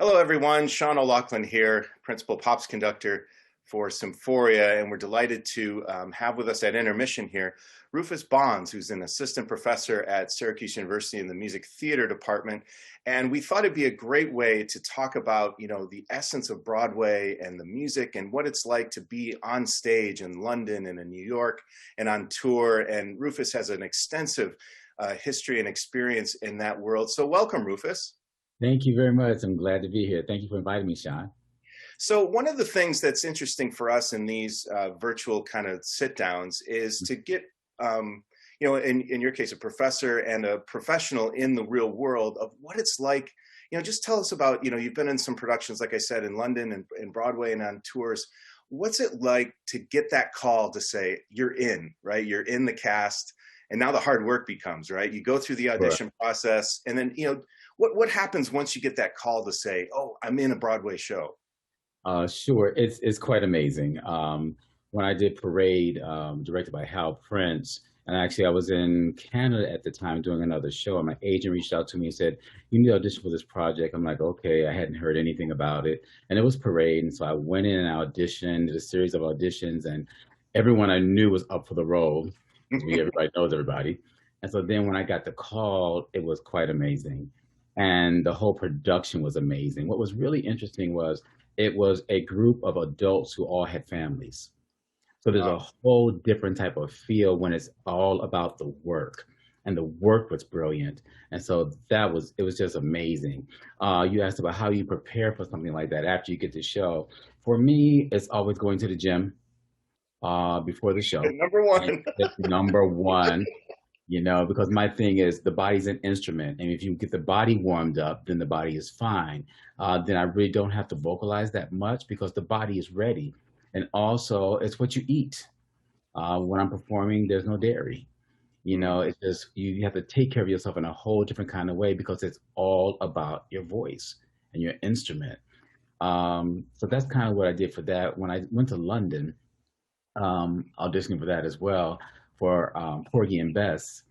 Hello, everyone. Sean O'Loughlin here, Principal Pops Conductor for Symphoria, and we're delighted to have with us at intermission here Rufus Bonds, who's an assistant professor at Syracuse University in the Music Theater Department. And we thought it'd be a great way to talk about, the essence of Broadway and the music and what it's like to be on stage in London and in New York and on tour. And Rufus has an extensive history and experience in that world. So welcome, Rufus. Thank you very much. I'm glad to be here. Thank you for inviting me, Sean. So one of the things that's interesting for us in these virtual kind of sit downs is to get, in your case, a professor and a professional in the real world of what it's like. Just tell us about, you've been in some productions, like I said, in London and Broadway and on tours. What's it like to get that call to say you're in, right? You're in the cast, and now the hard work becomes, right? You go through the Sure. audition process, and then, what happens once you get that call to say, oh, I'm in a Broadway show? Sure. It's quite amazing. When I did Parade, directed by Hal Prince, and actually I was in Canada at the time doing another show, and my agent reached out to me and said, "You need to audition for this project." I'm like, "Okay." I hadn't heard anything about it, and it was Parade, and so I went in and I auditioned, did a series of auditions, and everyone I knew was up for the role because everybody knows everybody. And so then when I got the call, it was quite amazing, and the whole production was amazing. What was really interesting was it was a group of adults who all had families. So there's a Wow. whole different type of feel when it's all about the work. And the work was brilliant. And so it was just amazing. You asked about how you prepare for something like that after you get the show. For me, it's always going to the gym before the show. Number And one. it's number one, because my thing is the body's an instrument. And if you get the body warmed up, then the body is fine. Then I really don't have to vocalize that much because the body is ready. And also, it's what you eat. When I'm performing, there's no dairy. Mhm. It's just you have to take care of yourself in a whole different kind of way because it's all about your voice and your instrument. So that's kind of what I did for that. When I went to London, auditioning for that as well for Porgy and Bess,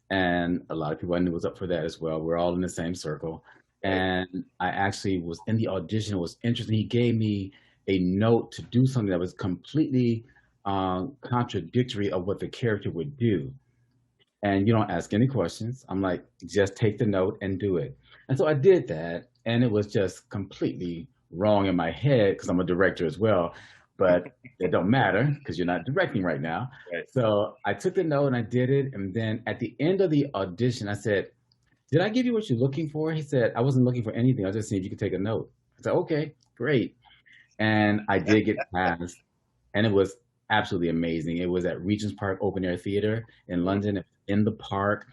and a lot of people I knew was up for that as well. We're all in the same circle, Right. and I actually was in the audition. It was interesting. He gave me a note to do something that was completely contradictory of what the character would do, and you don't ask any questions. I'm like, just take the note and do it. And so I did that, and it was just completely wrong in my head because I'm a director as well. But it don't matter because you're not directing right now. Right. So I took the note and I did it. And then at the end of the audition, I said, "Did I give you what you're looking for?" He said, "I wasn't looking for anything. I was just seeing if you could take a note." I said, "Okay, great." And I did get passed, and it was absolutely amazing. It was at Regent's Park Open Air Theater in Mhm. London, in the park.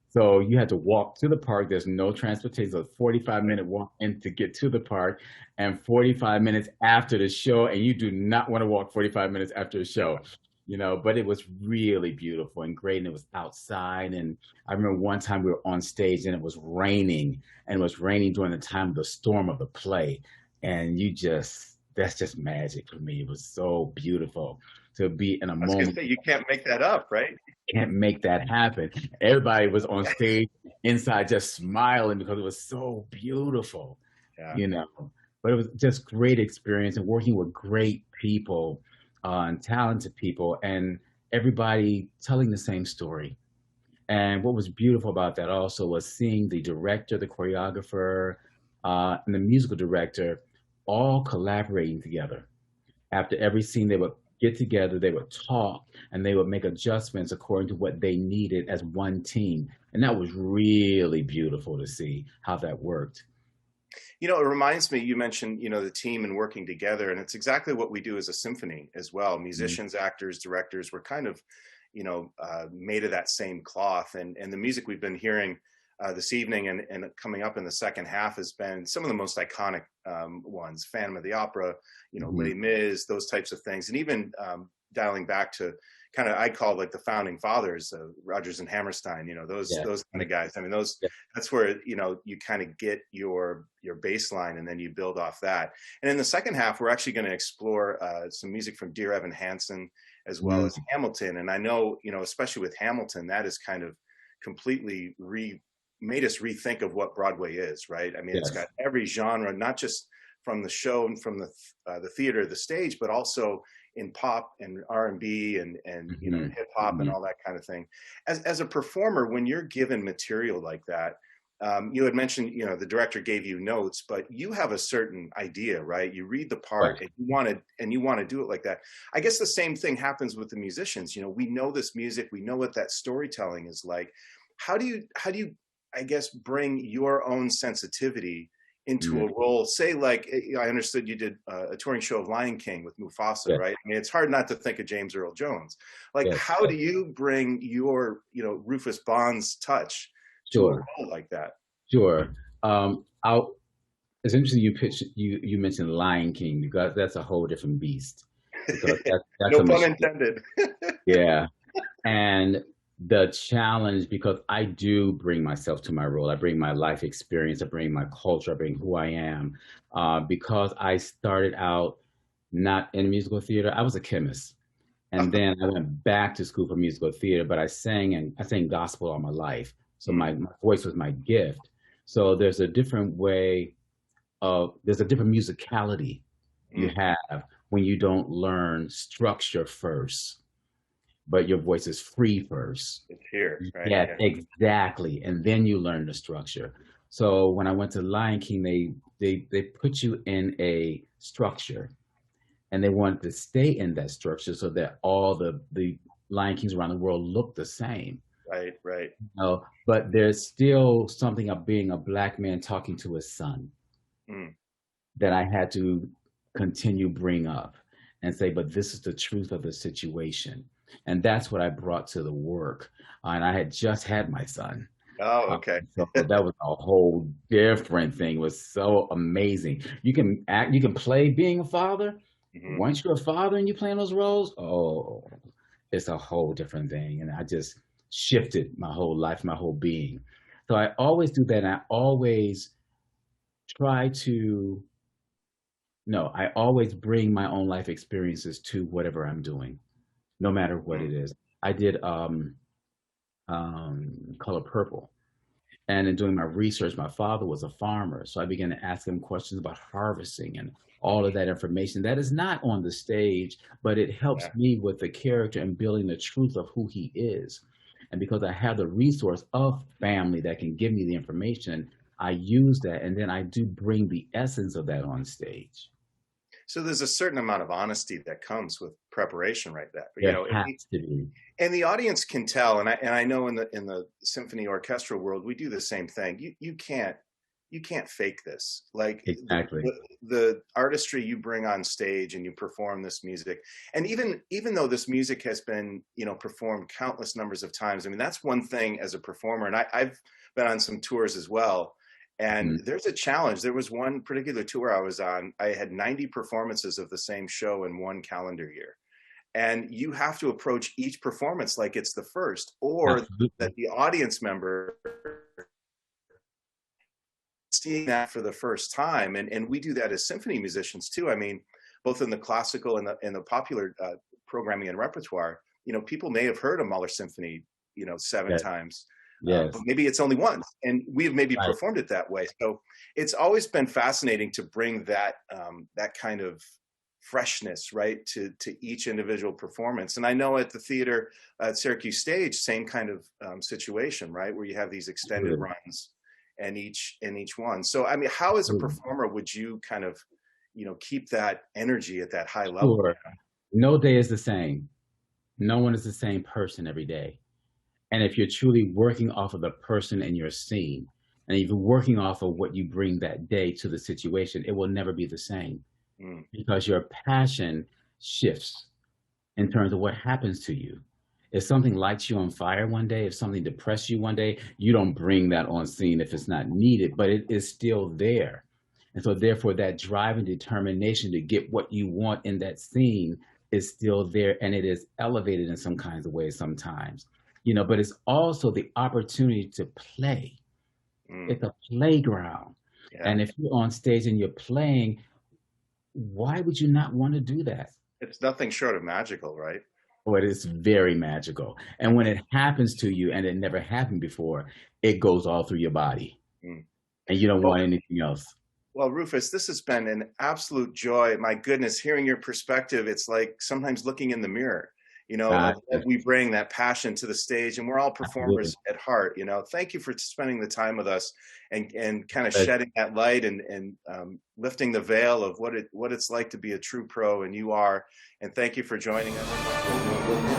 So you had to walk to the park. There's no transportation. So 45-minute walk in to get to the park, and 45 minutes after the show. And you do not want to walk 45 minutes after a show, but it was really beautiful and great. And it was outside. And I remember one time we were on stage and it was raining, and it was raining during the time of the storm of the play. And that's just magic for me. It was so beautiful to be in a I was gonna moment. say you can't make that up, right? Can't make that happen. Everybody was on stage inside just smiling because it was so beautiful, Yeah. you know. But it was just great experience and working with great people and talented people and everybody telling the same story. And what was beautiful about that also was seeing the director, the choreographer, and the musical director all collaborating together. After every scene, they would get together, they would talk, and they would make adjustments according to what they needed as one team. And that was really beautiful to see how that worked. It reminds me, you mentioned, the team and working together, and it's exactly what we do as a symphony as well. Mhm. Musicians, actors, directors, we're kind of, made of that same cloth. And the music we've been hearing this evening and coming up in the second half has been some of the most iconic ones. Phantom of the Opera, Les Mhm. Mis, those types of things, and even dialing back to kind of I call like the founding fathers, Rodgers and Hammerstein. Those Yeah. those kind of guys. I mean, those Yeah. that's where you kind of get your baseline and then you build off that. And in the second half we're actually going to explore some music from Dear Evan Hansen as well as Mhm. Hamilton. And I know, especially with Hamilton, that is kind of completely made us rethink of what Broadway is, right? I mean, it's Yes. got every genre, not just from the show and from the theater, the stage, but also in pop and R&B and you know, Hmm. hip hop and Hmm. all that kind of thing. As a performer, when you're given material like that, you had mentioned, you know, the director gave you notes, but you have a certain idea, right? You read the part Right. and you want to do it like that. I guess the same thing happens with the musicians. You know, we know this music, we know what that storytelling is like. How do you, I guess, bring your own sensitivity into Mm. a role? Say, like, I understood you did a touring show of Lion King with Mufasa, Yes. right? I mean, it's hard not to think of James Earl Jones. Like, Yes. how do you bring your, you know, Rufus Bonds touch to a Sure. role like that? Sure. I'll It's interesting you mentioned Lion King, because that's a whole different beast, because that's No a pun machine. intended. Yeah. And the challenge, because I do bring myself to my role, I bring my life experience, I bring my culture, I bring who I am, because I started out not in musical theater. I was a chemist, and then I went back to school for musical theater, but I sang gospel all my life, so Mm, my voice was my gift. So there's a different musicality you mm, have when you don't learn structure first, but your voice is free first. it's here, right? Yes, Yeah. exactly. And then you learn the structure. So when I went to Lion King, they put you in a structure, and they wanted to stay in that structure so that all the Lion Kings around the world look the same. Right, right. But there's still something of being a black man talking to his son Mm, that I had to continue bring up and say, but this is the truth of the situation. And that's what I brought to the work. And I had just had my son. oh, okay. So that was a whole different thing. It was so amazing. You can act, you can play being a father. Hmm. Once you're a father and you play in those roles, oh, it's a whole different thing. And I just shifted my whole life, my whole being. So I always do that. And I always try to no, I always bring my own life experiences to whatever I'm doing, no matter what Mm, it is. I did Color Purple. And in doing my research, my father was a farmer. So I began to ask him questions about harvesting and all of that information that is not on the stage, but it helps yeah. me with the character and building the truth of who he is. And because I have the resource of family that can give me the information, I use that. And then I do bring the essence of that on stage. So there's a certain amount of honesty that comes with preparation, right? That, you There know, has to be. and the audience can tell. And I know in the symphony orchestral world, we do the same thing. You can't fake this. Like Exactly. the artistry you bring on stage and you perform this music, and even though this music has been, you know, performed countless numbers of times. I mean, that's one thing as a performer, and I've been on some tours as well. And Mhm. there's a challenge. There was one particular tour I was on. I had 90 performances of the same show in one calendar year, and you have to approach each performance like it's the first, or that Absolutely. the audience member seeing that for the first time. And we do that as symphony musicians too. I mean, both in the classical and the popular programming and repertoire, you know, people may have heard a Mahler symphony, you know, seven Yes. times, but Yes. maybe it's only once, and we have maybe Right. performed it that way. So it's always been fascinating to bring that kind of freshness, right, to each individual performance. And I know at the theater at Syracuse Stage, same kind of situation, right, where you have these extended Absolutely. runs and each one. So I mean, how as a Absolutely. performer would you kind of, you know, keep that energy at that high level? Sure. No day is the same. No one is the same person every day. And if you're truly working off of the person in your scene, and if you're working off of what you bring that day to the situation, it will never be the same, Mm, because your passion shifts in terms of what happens to you. If something lights you on fire one day, if something depresses you one day, you don't bring that on scene if it's not needed, but it is still there. And so, therefore, that drive and determination to get what you want in that scene is still there, and it is elevated in some kinds of ways sometimes. But it's also the opportunity to play. mm, It's a playground. yeah. And if you're on stage and you're playing, why would you not want to do that? It's nothing short of magical, right? Oh, it is very magical. And when it happens to you and it never happened before, it goes all through your body Mm. and you don't Well, want anything else. well, Rufus, this has been an absolute joy. My goodness, hearing your perspective, it's like sometimes looking in the mirror, Uh, of what we bring, that passion to the stage, and we're all Absolutely. performers at heart. Thank you for spending the time with us and kind of But shedding that light and lifting the veil of what it's like to be a true pro, and you are. And thank you for joining us.